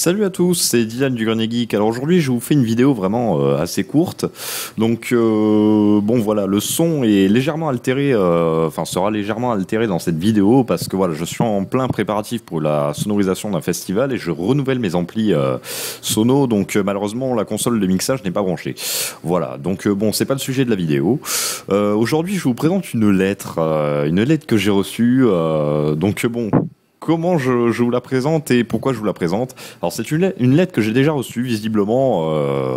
Salut à tous, c'est Dylan du Grenier Geek. Alors aujourd'hui, je vous fais une vidéo vraiment assez courte. Donc bon voilà, le son est légèrement altéré, sera légèrement altéré dans cette vidéo parce que voilà, je suis en plein préparatif pour la sonorisation d'un festival et je renouvelle mes amplis sono. Donc malheureusement, la console de mixage n'est pas branchée. Voilà, donc bon, c'est pas le sujet de la vidéo. Aujourd'hui, je vous présente une lettre que j'ai reçue. Donc bon. Comment je vous la présente et pourquoi je vous la présente? Alors c'est une lettre que j'ai déjà reçue, visiblement,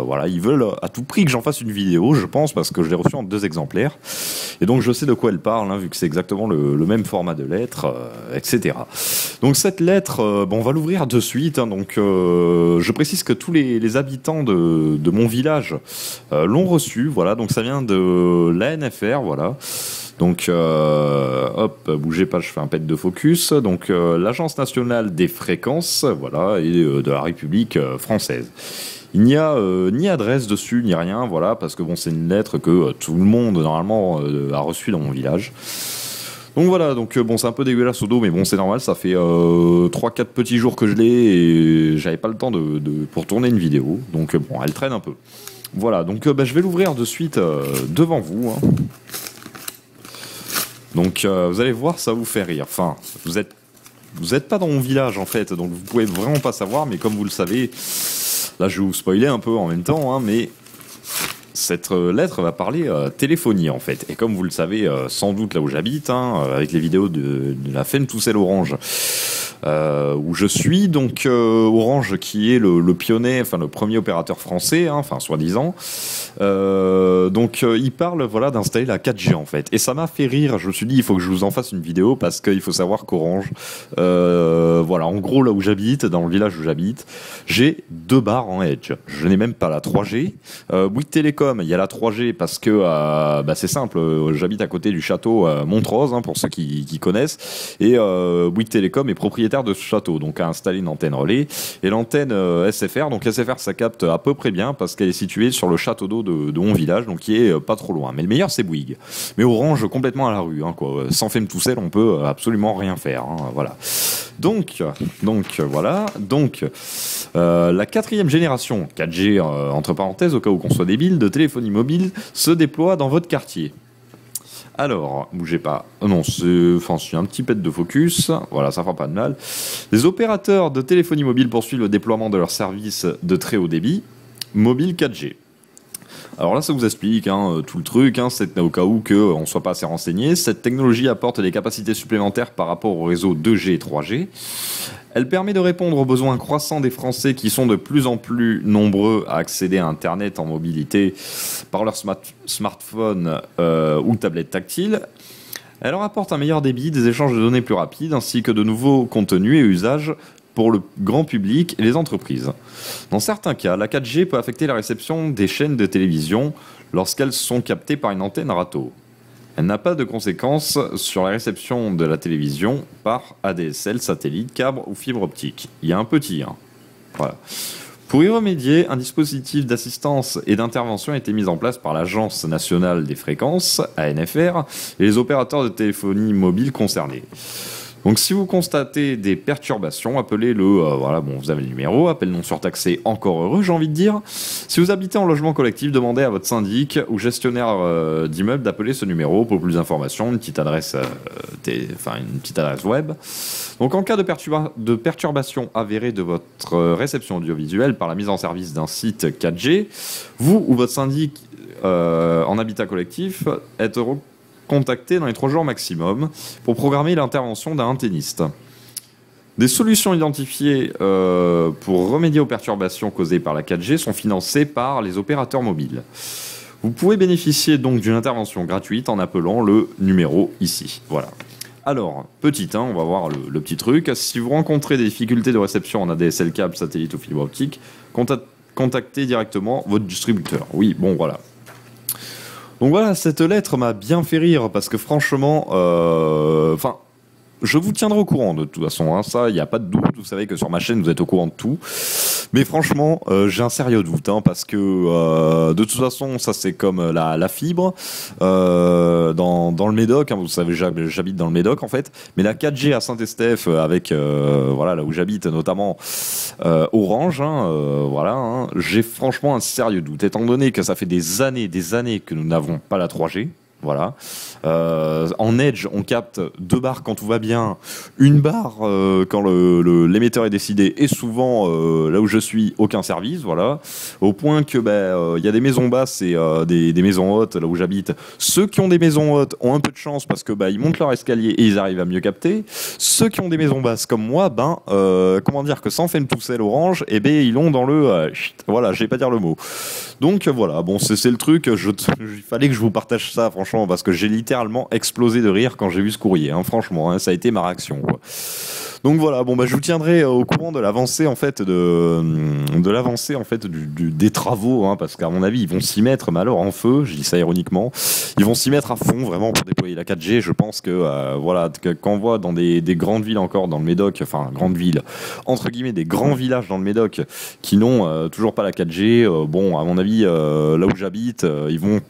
voilà, ils veulent à tout prix que j'en fasse une vidéo, je pense, parce que je l'ai reçue en 2 exemplaires. Et donc je sais de quoi elle parle, hein, vu que c'est exactement le même format de lettre, etc. Donc cette lettre, on va l'ouvrir de suite, hein, donc je précise que tous les habitants de mon village l'ont reçue, voilà, donc ça vient de l'ANFR, voilà. Donc, hop, bougez pas, je fais un pet de focus. Donc, l'Agence nationale des fréquences, voilà, et de la République française. Il n'y a ni adresse dessus, ni rien, voilà, parce que bon, c'est une lettre que tout le monde, normalement, a reçue dans mon village. Donc voilà, donc bon, c'est un peu dégueulasse au dos, mais bon, c'est normal, ça fait 3-4 petits jours que je l'ai et j'avais pas le temps pour tourner une vidéo. Donc bon, elle traîne un peu. Voilà, donc je vais l'ouvrir de suite devant vous, hein. Donc vous allez voir, ça vous fait rire. Enfin, vous êtes pas dans mon village en fait, donc vous pouvez vraiment pas savoir. Mais comme vous le savez, là je vais vous spoiler un peu en même temps, hein, mais cette lettre va parler téléphonie en fait. Et comme vous le savez sans doute là où j'habite, hein, avec les vidéos de la Fentoucelle Orange, où je suis, donc Orange qui est le pionnier, enfin le premier opérateur français, hein, enfin soi-disant. Donc il parle voilà d'installer la 4G en fait, et ça m'a fait rire. Je me suis dit il faut que je vous en fasse une vidéo parce qu'il faut savoir qu'Orange, voilà, en gros là où j'habite, dans le village où j'habite, j'ai 2 barres en Edge. Je n'ai même pas la 3G. Bouygues Télécom, il y a la 3G parce que c'est simple, j'habite à côté du château Montrose, hein, pour ceux qui connaissent, et Bouygues Télécom est propriétaire de ce château, donc a installé une antenne relais et l'antenne SFR. Donc SFR, ça capte à peu près bien parce qu'elle est située sur le château d'eau de mon village, donc qui est pas trop loin. Mais le meilleur, c'est Bouygues. Mais Orange complètement à la rue, hein, quoi. Sans Fentoucelle, on peut absolument rien faire, hein, voilà. Donc voilà. Donc la 4e génération 4G, entre parenthèses, au cas où qu'on soit débile, de téléphonie mobile se déploie dans votre quartier. Alors, bougez pas. Non, c'est un petit pet de focus. Voilà, ça fera pas de mal. Les opérateurs de téléphonie mobile poursuivent le déploiement de leurs services de très haut débit mobile 4G. Alors là, ça vous explique tout le truc, hein, c'est au cas où on ne soit pas assez renseigné. Cette technologie apporte des capacités supplémentaires par rapport au réseau 2G et 3G. Elle permet de répondre aux besoins croissants des Français qui sont de plus en plus nombreux à accéder à Internet en mobilité par leur smartphone ou tablette tactile. Elle leur apporte un meilleur débit, des échanges de données plus rapides, ainsi que de nouveaux contenus et usages pour le grand public et les entreprises. Dans certains cas, la 4G peut affecter la réception des chaînes de télévision lorsqu'elles sont captées par une antenne râteau. Elle n'a pas de conséquences sur la réception de la télévision par ADSL, satellite, câble ou fibre optique. Il y a un petit 1. Voilà. Pour y remédier, un dispositif d'assistance et d'intervention a été mis en place par l'Agence nationale des fréquences, ANFR, et les opérateurs de téléphonie mobile concernés. Donc si vous constatez des perturbations, appelez-le, voilà, bon, vous avez le numéro, appel non surtaxé, encore heureux, j'ai envie de dire. Si vous habitez en logement collectif, demandez à votre syndic ou gestionnaire d'immeuble d'appeler ce numéro pour plus d'informations, une petite adresse web. Donc en cas de perturbation avérée de votre réception audiovisuelle par la mise en service d'un site 4G, vous ou votre syndic en habitat collectif êtes contacté dans les 3 jours maximum pour programmer l'intervention d'un antenniste. Des solutions identifiées pour remédier aux perturbations causées par la 4G sont financées par les opérateurs mobiles. Vous pouvez bénéficier donc d'une intervention gratuite en appelant le numéro ici. Voilà. Alors, petit 1, on va voir le petit truc. Si vous rencontrez des difficultés de réception en ADSL câble, satellite ou fibre optique, contactez directement votre distributeur. Oui, bon, voilà. Donc voilà, cette lettre m'a bien fait rire parce que franchement, je vous tiendrai au courant de toute façon, hein, ça, il n'y a pas de doute. Vous savez que sur ma chaîne, vous êtes au courant de tout. Mais franchement, j'ai un sérieux doute, hein, parce que de toute façon, ça c'est comme la fibre dans le Médoc. Hein, vous savez, j'habite dans le Médoc en fait. Mais la 4G à Saint-Estèphe, avec voilà là où j'habite, notamment Orange, hein, voilà, hein, j'ai franchement un sérieux doute, étant donné que ça fait des années que nous n'avons pas la 3G. Voilà. En Edge, on capte 2 barres quand tout va bien, 1 barre quand l'émetteur est décidé, et souvent là où je suis, aucun service. Voilà. Au point que y a des maisons basses et des maisons hautes là où j'habite. Ceux qui ont des maisons hautes ont un peu de chance parce que ils montent leur escalier et ils arrivent à mieux capter. Ceux qui ont des maisons basses comme moi, comment dire que sans Femtousel Orange, ils l'ont dans le voilà, je vais pas dire le mot. Donc voilà, bon c'est le truc. Il fallait que je vous partage ça, franchement, parce que j'ai littéralement explosé de rire quand j'ai vu ce courrier, hein, franchement, hein, ça a été ma réaction, quoi. Donc voilà, bon je vous tiendrai au courant de l'avancée en fait des travaux, hein, parce qu'à mon avis ils vont s'y mettre, mais alors en feu, je dis ça ironiquement, ils vont s'y mettre à fond vraiment pour déployer la 4G. Je pense que voilà, quand on voit dans des grandes villes encore dans le Médoc, enfin grandes villes entre guillemets, des grands villages dans le Médoc qui n'ont toujours pas la 4G, à mon avis là où j'habite, ils vont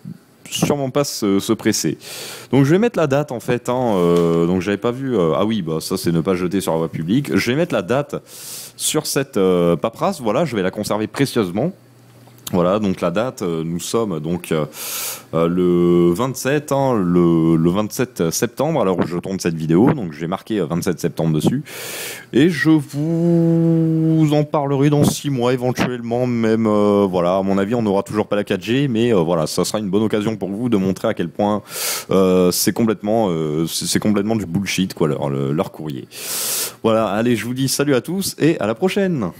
sûrement pas se presser. Donc je vais mettre la date en fait, hein, donc j'avais pas vu, ah oui, ça c'est ne pas jeter sur la voie publique. Je vais mettre la date sur cette paperasse, voilà, je vais la conserver précieusement. Voilà, donc la date, nous sommes donc le 27, hein, le 27 septembre, alors je tourne cette vidéo, donc j'ai marqué 27 septembre dessus, et je vous en parlerai dans 6 mois éventuellement, même, voilà, à mon avis on n'aura toujours pas la 4G, mais voilà, ça sera une bonne occasion pour vous de montrer à quel point c'est complètement du bullshit, quoi, leur courrier. Voilà, allez, je vous dis salut à tous, et à la prochaine.